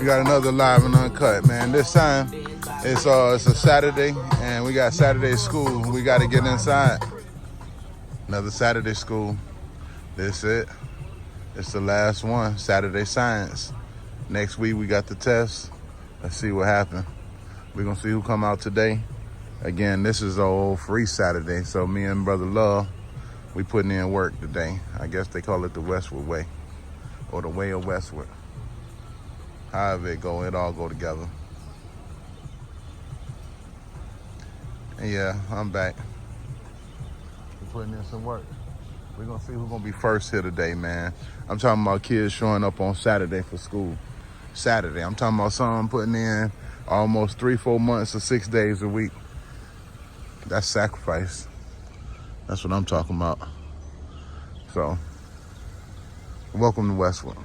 We got another live and uncut, man. This time it's a Saturday, and we got Saturday school. We got to get inside. Another Saturday school. That's it. It's the last one. Saturday science. Next week we got the test. Let's see what happens. We're gonna see who come out today. Again, this is old free Saturday, so me and Brother Love, we putting in work today. I guess they call it the Westward way, or the way of Westward. However it go, it all go together. And yeah, I'm back. We're putting in some work. We're gonna see who's gonna be first here today, man. I'm talking about kids showing up on Saturday for school. Saturday, I'm talking about some putting in almost 3-4 months or 6 days a week. That's sacrifice. That's what I'm talking about. So, welcome to Westward.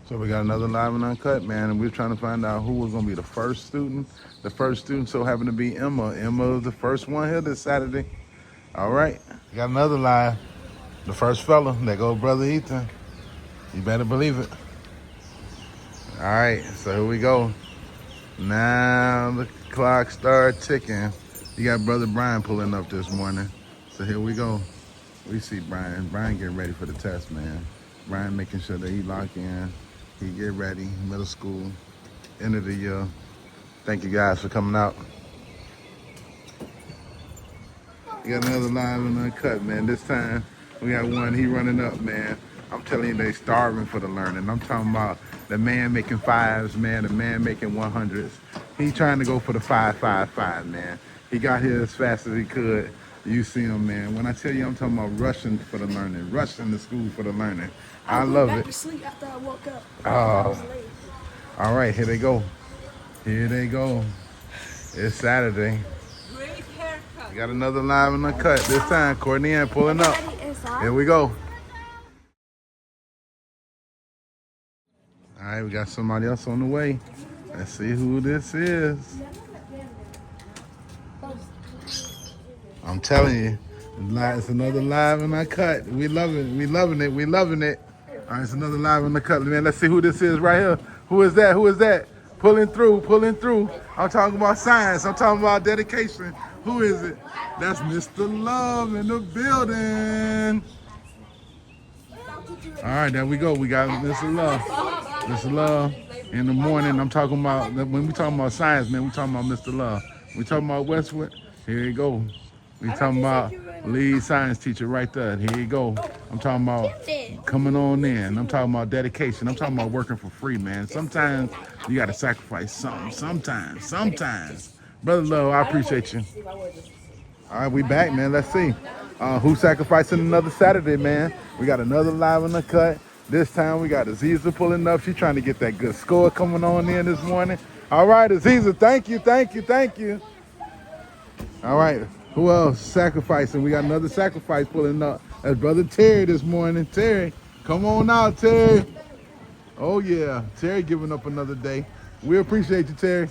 So we got another live and uncut, man, and we're trying to find out who was gonna be the first student. The first student so happened to be Emma. Emma was the first one here this Saturday. All right, got another live. The first fella, there go Brother Ethan. You better believe it. All right, so here we go. Now the clock started ticking. You got Brother Brian pulling up this morning. So here we go. We see Brian. Brian getting ready for the test, man. Brian making sure that he lock in. He get ready, middle school, end of the year. Thank you guys for coming out. We got another live and uncut, man. This time we got one, he running up, man. I'm telling you, they starving for the learning. I'm talking about the man making fives, man, the man making 100s. He trying to go for the 5-5-5, man. He got here as fast as he could. You see him, man. When I tell you, I'm talking about rushing for the learning, rushing to school for the learning. I love it. I went back to sleep after I woke up. Oh. All right, here they go. Here they go. It's Saturday. Great haircut. We got another live and uncut. This time, Courtney Ann pulling up. Here we go. All right, we got somebody else on the way. Let's see who this is. I'm telling you, it's another live and uncut. We love it. We loving it. We loving it. All right, it's another live and uncut. Man, let's see who this is right here. Who is that? Who is that? Pulling through, pulling through. I'm talking about science. I'm talking about dedication. Who is it? That's Mr. Love in the building. All right, there we go. We got Mr. Love. Mr. Love in the morning. I'm talking about, when we talking about science, man, we talking about Mr. Love. We talking about Westward. Here you go. We talking about lead science teacher right there. Here you go. I'm talking about coming on in. I'm talking about dedication. I'm talking about working for free, man. Sometimes you got to sacrifice something. Sometimes. Brother Love, I appreciate you. All right, we back, man. Let's see. Who's sacrificing another Saturday, man? We got another live in the cut. This time we got Aziza pulling up. She's trying to get that good score coming on in this morning. All right, Aziza, thank you. All right. Who else sacrificing? We got another sacrifice pulling up. That's Brother Terry this morning. Terry, come on out, Terry. Oh, yeah. Terry giving up another day. We appreciate you, Terry.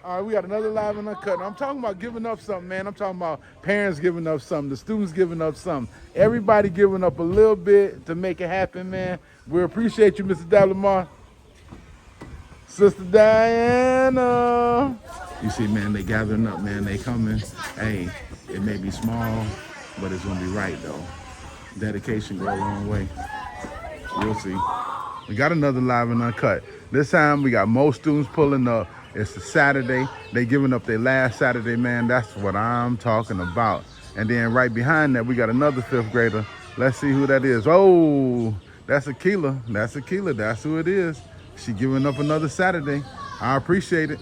All right, we got another live and uncut. I'm talking about giving up something, man. I'm talking about parents giving up something, the students giving up something. Everybody giving up a little bit to make it happen, man. We appreciate you, Mr. Dalamar. Sister Diana. You see, man, they gathering up, man. They coming. Hey, it may be small, but it's going to be right, though. Dedication go a long way. We'll see. We got another live and uncut. This time, we got most students pulling up. It's a Saturday. They giving up their last Saturday, man. That's what I'm talking about. And then right behind that, we got another 5th grader. Let's see who that is. Oh, that's Akila. That's who it is. She giving up another Saturday. I appreciate it.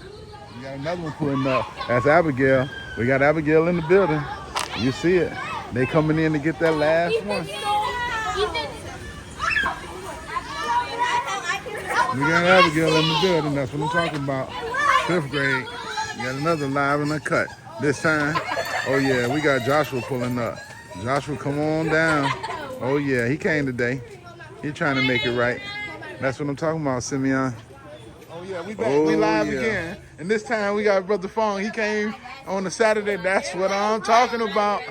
We got another one pulling up. That's Abigail. We got Abigail in the building. You see it. They coming in to get that last one. We got Abigail in the building. That's what I'm talking about. 5th grade. We got another live and uncut. This time, oh yeah, we got Joshua pulling up. Joshua, come on down. Oh yeah, he came today. He trying to make it right. That's what I'm talking about, Simeon. Oh yeah, we back. We live again. And this time we got Brother Fong. He came on a Saturday. That's what I'm talking about.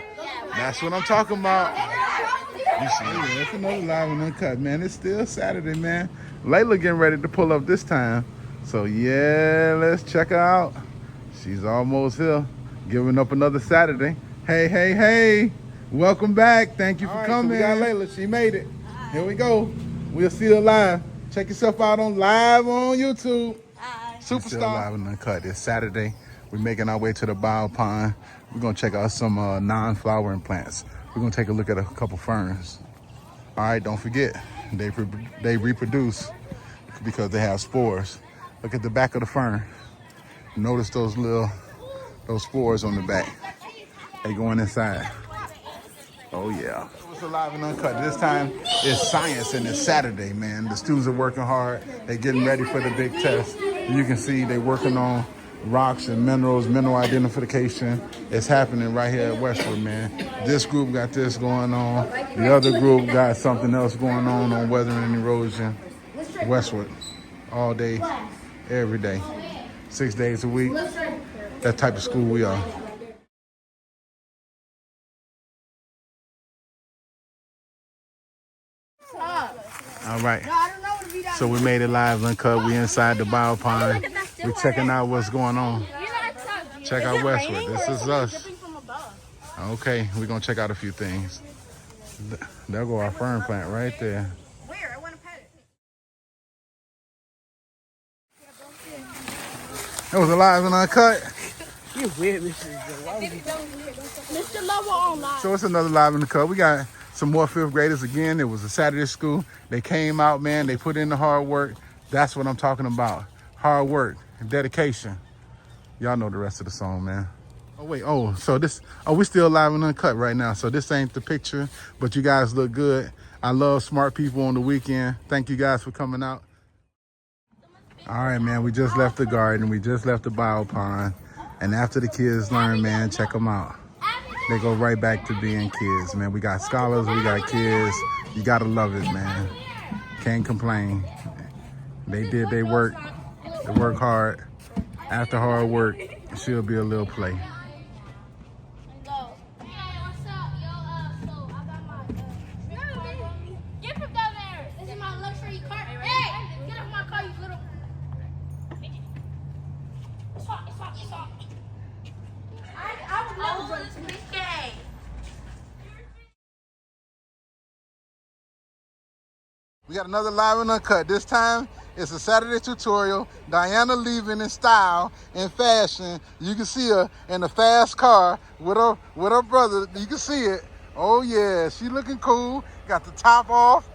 You see, yeah, it's another live and uncut, man. It's still Saturday, man. Layla getting ready to pull up this time. So yeah, let's check her out. She's almost here, giving up another Saturday. Hey, hey, hey. Welcome back. Thank you for coming. So we got Layla. She made it. Here we go. We'll see her live. Check yourself out on live on YouTube. Superstar. Still live and uncut. It's Saturday. We're making our way to the bio pond. We're gonna check out some non-flowering plants. We're gonna take a look at a couple ferns. All right, don't forget, they reproduce because they have spores. Look at the back of the fern. Notice those spores on the back. They going inside. Oh yeah. It's alive and uncut. This time it's science and it's Saturday, man. The students are working hard. They're getting ready for the big test. You can see they're working on rocks and minerals, mineral identification. It's happening right here at Westward, man. This group got this going on. The other group got something else going on weathering and erosion. Westward, all day, every day, 6 days a week. That type of school we are. All right, so we made it live uncut. We inside the bio pond. We're checking out what's going on. Check out Westward. This is us. Okay, we're gonna check out a few things. There go our fern plant right there. Where? I want to pet it. It was alive and uncut. You weird, Mr. Lover online. So it's another live in the cut. We got some more fifth graders again. It was a Saturday school. They came out, man. They put in the hard work. That's what I'm talking about. Hard work and dedication. Y'all know the rest of the song, man. Oh, wait. Oh, so we still live and uncut right now. So this ain't the picture, but you guys look good. I love smart people on the weekend. Thank you guys for coming out. All right, man. We just left the garden. We just left the bio pond. And after the kids learn, man, check them out. They go right back to being kids, man. We got scholars, we got kids. You gotta love it, man. Can't complain. They did their work. They work hard. After hard work, it should be a little play. We got another live and uncut. This time, it's a Saturday tutorial. Diana leaving in style and fashion. You can see her in a fast car with her brother. You can see it. Oh yeah, she looking cool. Got the top off.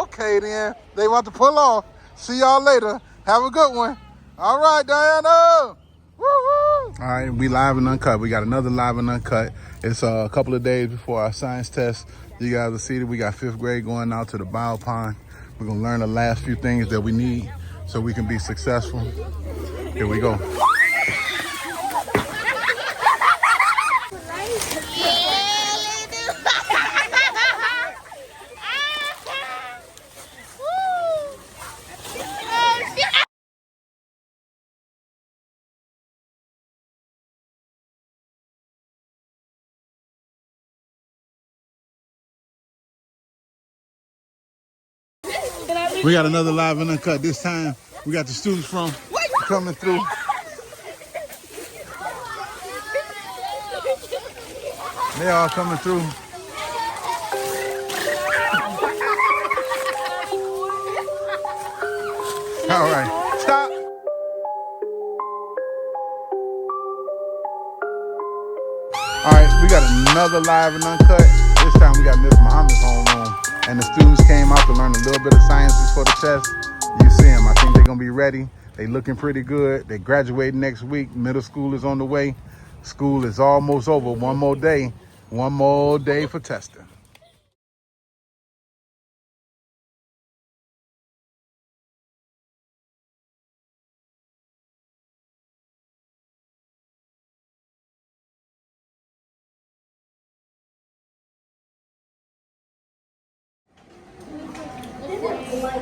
Okay then, they want to pull off. See y'all later. Have a good one. All right, Diana. Woo-woo. All right, we live and uncut. We got another live and uncut. It's a couple of days before our science test. You guys will see that we got fifth grade going out to the bio pond. We're gonna learn the last few things that we need so we can be successful. Here we go. We got another live and uncut. This time, we got the students from coming through. They all coming through. All right, stop. All right, we got another live and uncut. This time we got Miss Muhammad's homeroom. And the students came out to learn a little bit of sciences for the test. You see them. I think they're going to be ready. They looking pretty good. They graduating next week. Middle school is on the way. School is almost over. One more day. One more day for testing.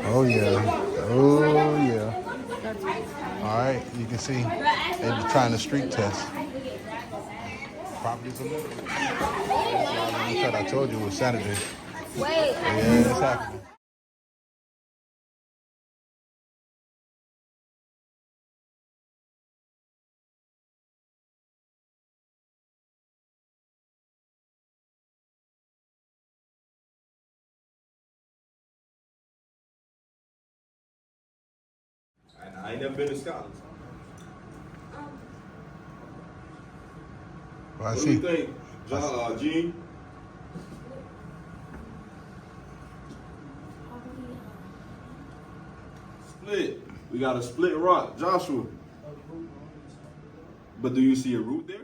Oh yeah, oh yeah. All right, you can see they're trying the street test. Properties are limited. I told you it was Saturday. Yeah, it's happening. I ain't never been to Scotland. Well, I What do you see. think, Gene? Split. We got a split rock, Joshua. But do you see a root there?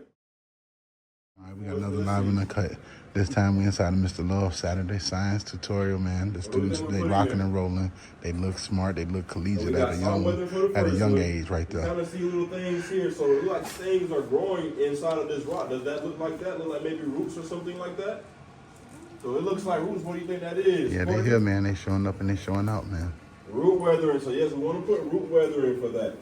All right, we got another live in the cut. This time we inside of Mr. Love Saturday Science Tutorial, man. The students, they rocking and rolling. They look smart. They look collegiate at a young age right You there. kind of see little things here. So it looks like things are growing inside of this rock. Does that look like that? Look like maybe roots or something like that? So it looks like roots. What do you think that is? Yeah, they here, man. They showing up and they showing out, man. Root weathering. So yes, we want to put root weathering for that.